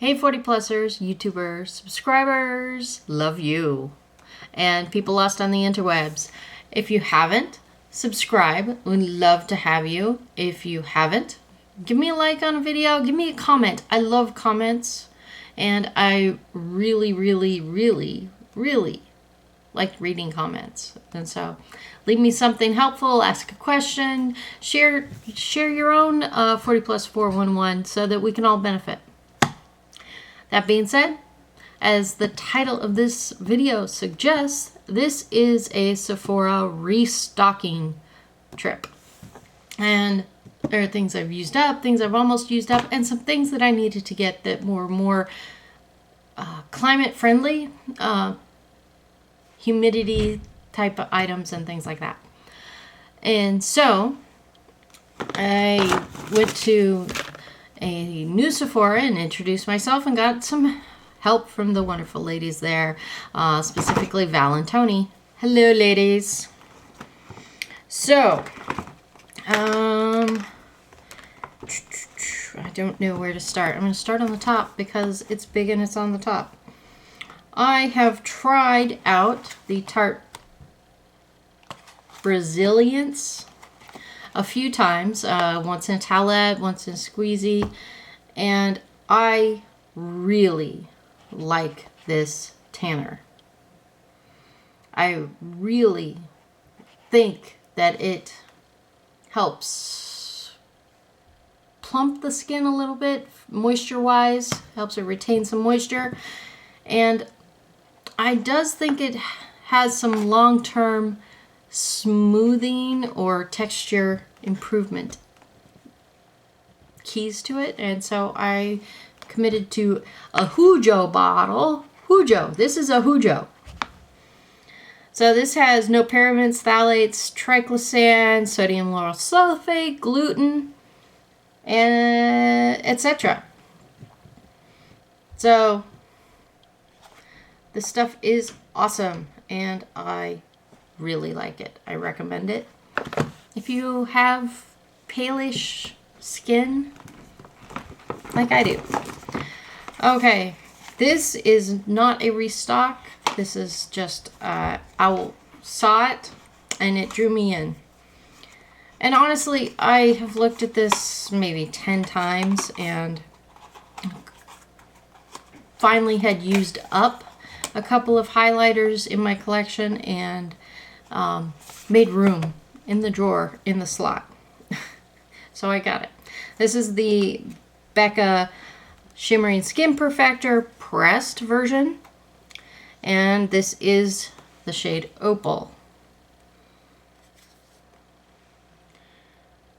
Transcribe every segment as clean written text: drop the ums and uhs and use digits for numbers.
Hey 40-plussers, YouTubers, subscribers, love you. And people lost on the interwebs. If you haven't, subscribe. We'd love to have you. If you haven't, give me a like on a video. Give me a comment. I love comments. And I really, really, really, really like reading comments. And so leave me something helpful, ask a question, share your own 40 plus 411 so that we can all benefit. That being said, as the title of this video suggests, this is a Sephora restocking trip. And there are things I've used up, things I've almost used up, and some things that I needed to get that were more climate friendly, humidity type of items and things like that. And so I went to a new Sephora and introduced myself and got some help from the wonderful ladies there, specifically Val and Tony. Hello, ladies. So, I don't know where to start. I'm going to start on the top because it's big and it's on the top. I have tried out the Tarte Brazilliance a few times, once in a towelette, once in a squeezy, and I really like this tanner. I really think that it helps plump the skin a little bit, moisture-wise, helps it retain some moisture, and I does think it has some long-term smoothing or texture improvement keys to it, and so I committed to a Hujo bottle. Hujo, this is a Hujo. So this has no parabens, phthalates, triclosan, sodium lauryl sulfate, gluten, and etc. So this stuff is awesome, and I really like it. I recommend it. If you have palish skin, like I do. Okay, this is not a restock. This is just, I saw it, and it drew me in. And honestly, I have looked at this maybe 10 times, and finally had used up a couple of highlighters in my collection, and made room in the drawer in the slot. So I got it. This is the Becca Shimmering Skin Perfector pressed version, and this is the shade Opal.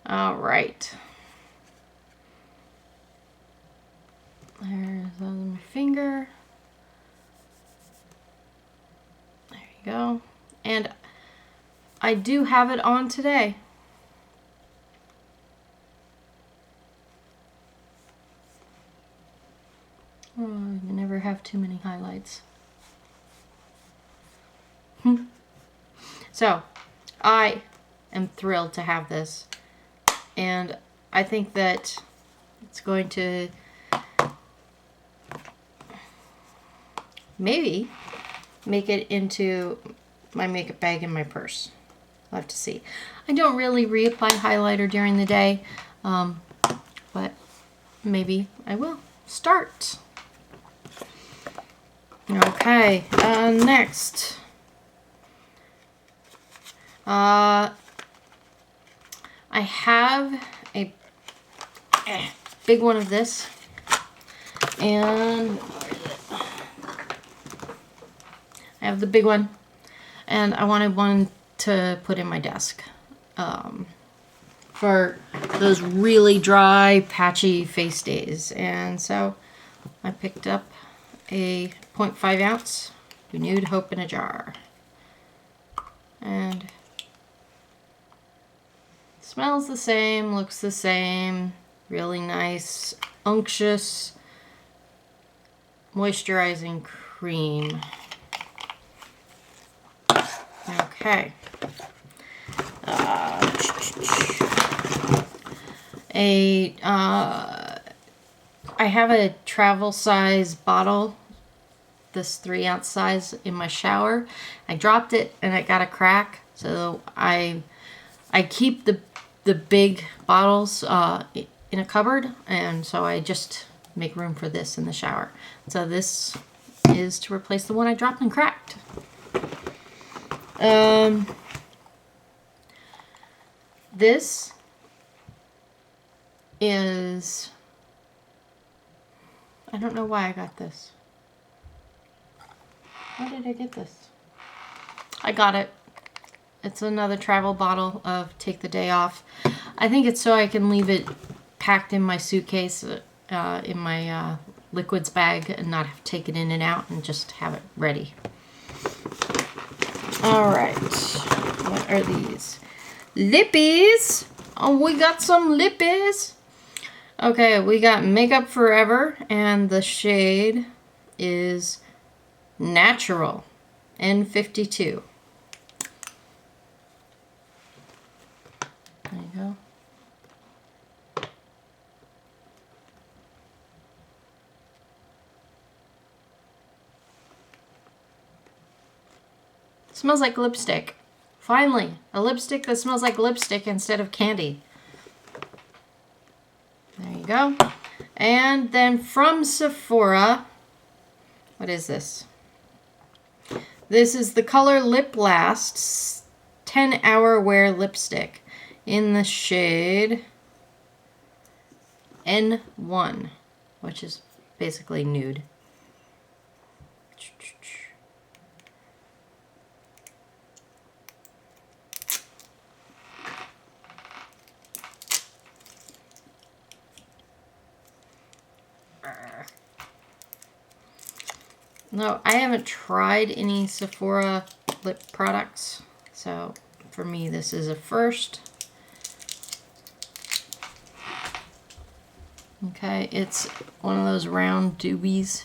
All right. There's on my finger. There you go. And I do have it on today. Oh, you never have too many highlights. So, I am thrilled to have this. And I think that it's going to maybe make it into my makeup bag in my purse. I'll have to see. I don't really reapply highlighter during the day, but maybe I will start. Okay, next. I have a big one of this, and I have the big one, and I wanted one to put in my desk for those really dry, patchy face days. And so I picked up a 0.5 ounce Renewed Hope in a jar. And it smells the same, looks the same, really nice, unctuous, moisturizing cream. Okay. A I have a travel size bottle, this 3-ounce size, in my shower. I dropped it and it got a crack, so I keep the big bottles in a cupboard, and so I just make room for this in the shower. So this is to replace the one I dropped and cracked. This is, I don't know why I got this. Why did I get this? I got it. It's another travel bottle of Take the Day Off. I think it's so I can leave it packed in my suitcase, in my liquids bag, and not have to take it in and out, and just have it ready. Alright, what are these? Lippies! Oh, we got some lippies! Okay, we got Makeup Forever, and the shade is Natural, N52. There you go. Smells like lipstick. Finally, a lipstick that smells like lipstick instead of candy. There you go. And then from Sephora, what is this? This is the color Lip Last 10-Hour Wear Lipstick in the shade N1, which is basically nude. No, I haven't tried any Sephora lip products, so for me this is a first. Okay, it's one of those round doobies,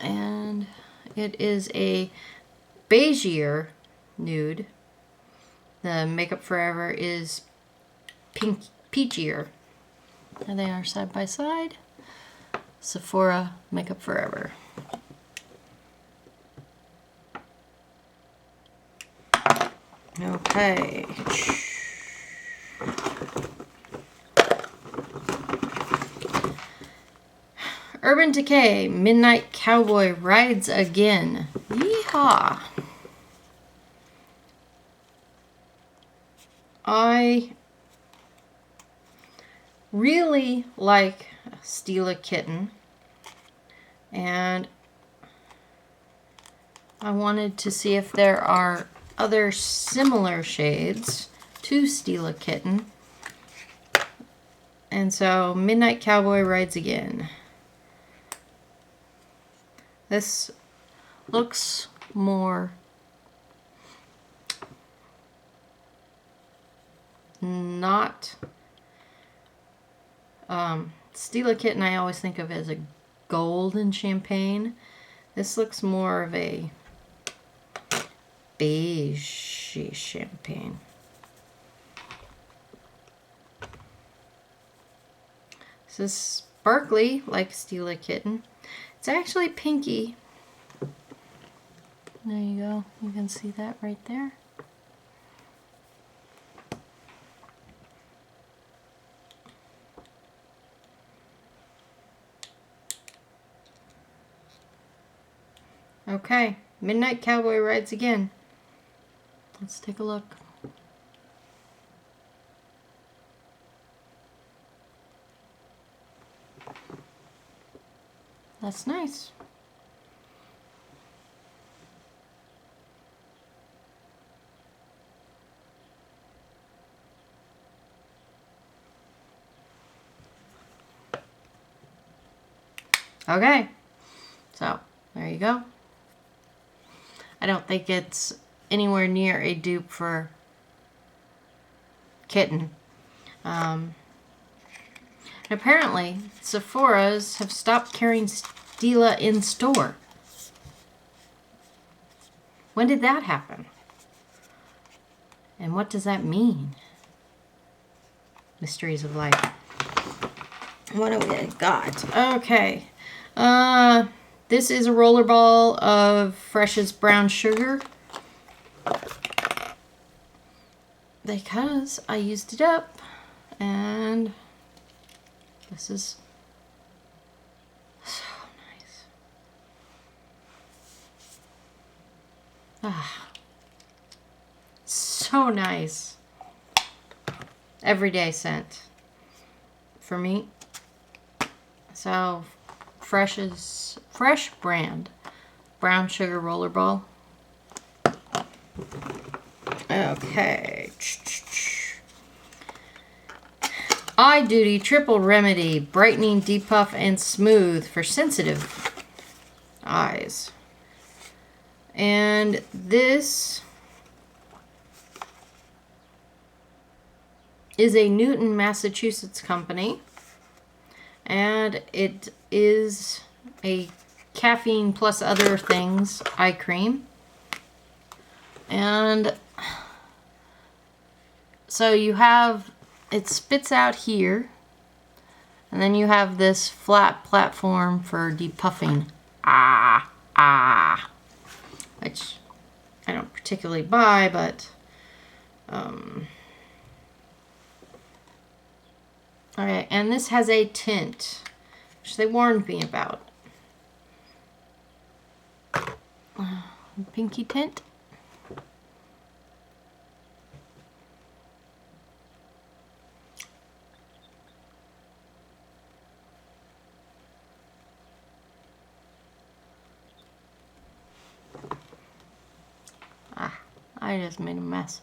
and it is a beigeier nude. The Makeup Forever is pink, peachier. There they are side by side. Sephora Makeup Forever. Okay. Urban Decay Midnight Cowboy Rides Again. Yeehaw! I really like Stila Kitten, and I wanted to see if there are other similar shades to Stila Kitten. And so Midnight Cowboy Rides Again. This looks more not Stila Kitten I always think of as a golden champagne. This looks more of a beige champagne. This is sparkly like Stila Kitten. It's actually pinky. There you go. You can see that right there. Okay, Midnight Cowboy Rides Again. Let's take a look. That's nice. Okay, so there you go. I don't think it's anywhere near a dupe for Kitten. Apparently, Sephora's have stopped carrying Stila in store. When did that happen? And what does that mean? Mysteries of life. What do we got? Okay. This is a roller ball of Fresh's brown sugar. Because I used it up. And this is so nice. Ah. So nice. Everyday scent for me. So Fresh brand brown sugar rollerball. Okay. Eye Duty Triple Remedy brightening, depuff, and smooth for sensitive eyes. And this is a Newton, Massachusetts company. And it is a caffeine plus other things eye cream. And so you have, it spits out here. And then you have this flat platform for depuffing. Which I don't particularly buy, but okay, and this has a tint, which they warned me about. Pinky tint. I just made a mess.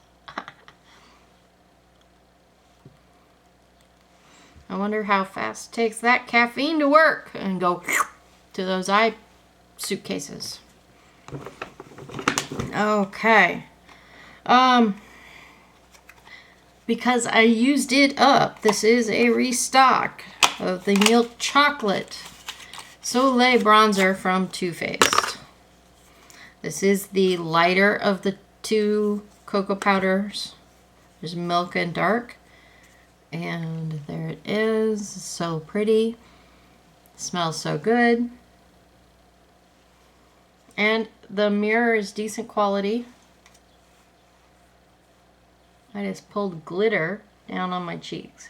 I wonder how fast it takes that caffeine to work and go to those eye suitcases. Okay. Because I used it up, this is a restock of the Milk Chocolate Soleil Bronzer from Too Faced. This is the lighter of the two cocoa powders. There's milk and dark. And there it is. So pretty. Smells so good. And the mirror is decent quality. I just pulled glitter down on my cheeks.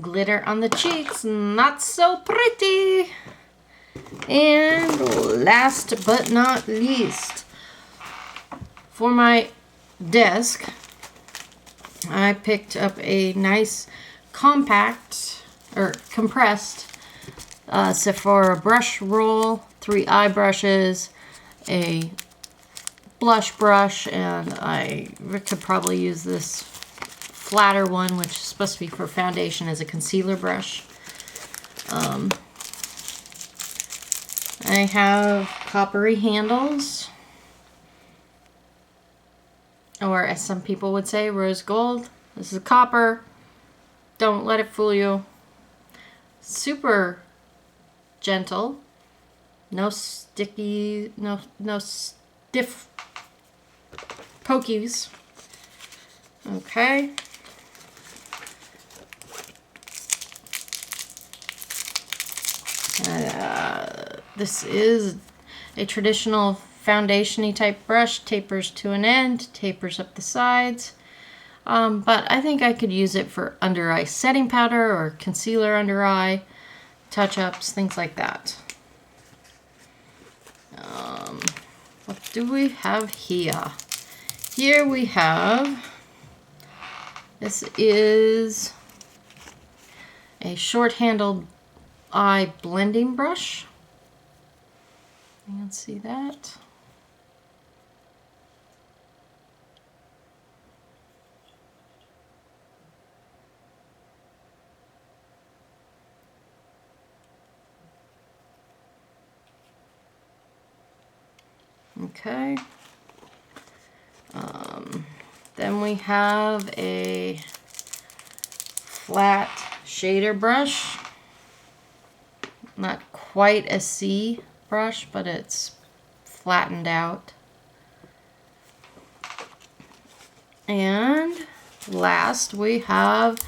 Glitter on the cheeks, not so pretty. And last but not least, for my desk, I picked up a nice compact or compressed Sephora brush roll, 3 eye brushes, a blush brush, and I could probably use this flatter one, which is supposed to be for foundation, as a concealer brush. I have coppery handles, or as some people would say, rose gold. This is copper. Don't let it fool you. Super gentle. No sticky, no stiff pokies. Okay. This is a traditional foundation-y type brush. Tapers to an end, tapers up the sides. But I think I could use it for under eye setting powder or concealer under eye, touch-ups, things like that. What do we have here? Here we have, this is a short-handled eye blending brush. You can see that. Okay. Then we have a flat shader brush. Not quite a C brush, but it's flattened out. And last, we have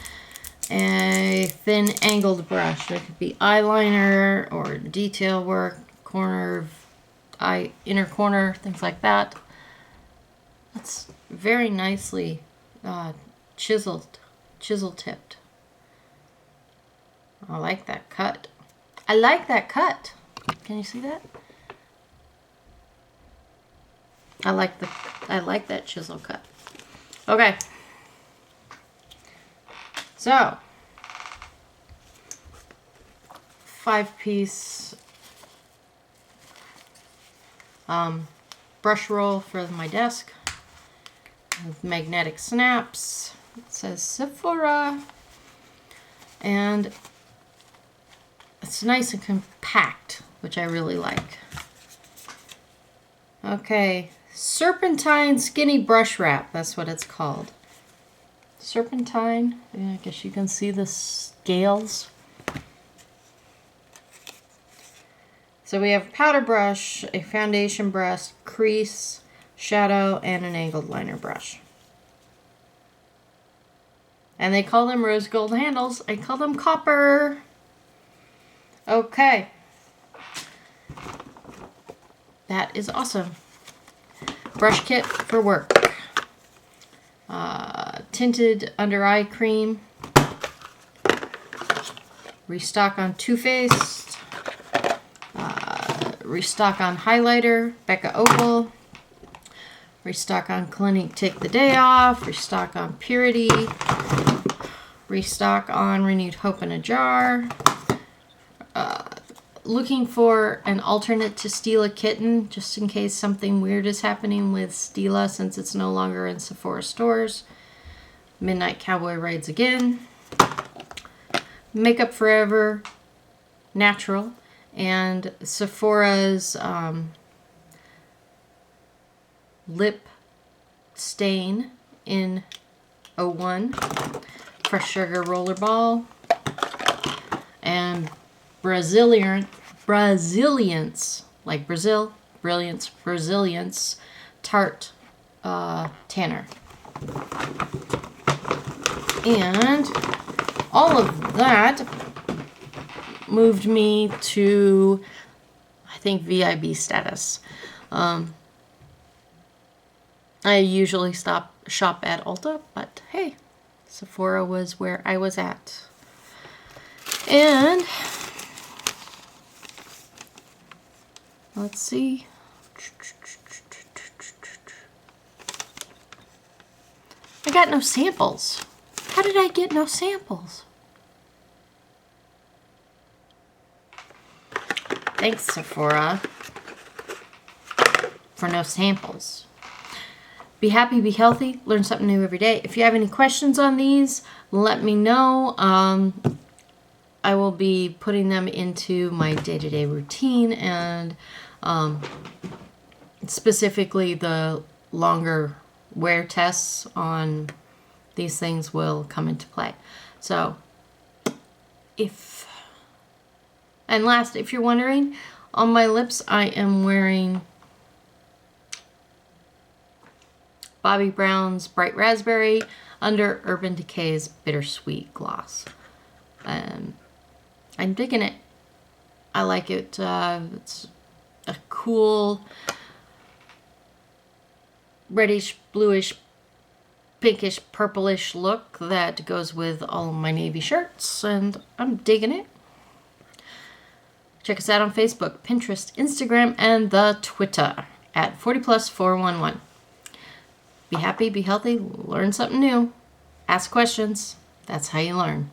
a thin angled brush. It could be eyeliner or detail work, corner of eye, inner corner, things like that. That's very nicely chisel tipped. I like that cut. I like that cut. Can you see that? I like that chisel cut. Okay. So, 5-piece brush roll for my desk with magnetic snaps. It says Sephora, and it's nice and compact, which I really like. Okay, serpentine skinny brush wrap. That's what it's called. Serpentine. Yeah, I guess you can see the scales. So we have a powder brush, a foundation brush, crease, shadow, and an angled liner brush. And they call them rose gold handles. I call them copper. Okay. That is awesome. Brush kit for work. Tinted under eye cream. Restock on Too Faced. Restock on highlighter, Becca Opal. Restock on Clinique Take the Day Off. Restock on Purity. Restock on Renewed Hope in a Jar. Looking for an alternate to Stila Kitten, just in case something weird is happening with Stila since it's no longer in Sephora stores. Midnight Cowboy Rides Again. Makeup Forever Natural. And Sephora's Lip Stain in 01. Fresh Sugar Rollerball. And Brazilliance, like Brazil, Brazilliance, Tarte Tanner. And all of that moved me to, I think, VIB status. I usually shop at Ulta, but hey, Sephora was where I was at. And let's see. I got no samples. How did I get no samples? Thanks, Sephora, for no samples. Be happy, be healthy, learn something new every day. If you have any questions on these, let me know. I will be putting them into my day-to-day routine, and specifically the longer wear tests on these things will come into play. So if you're wondering, on my lips I am wearing Bobbi Brown's Bright Raspberry under Urban Decay's Bittersweet Gloss. I'm digging it. I like it. It's a cool reddish, bluish, pinkish, purplish look that goes with all of my navy shirts, and I'm digging it. Check us out on Facebook, Pinterest, Instagram, and the Twitter at 40plus411. Be happy, be healthy, learn something new, ask questions. That's how you learn.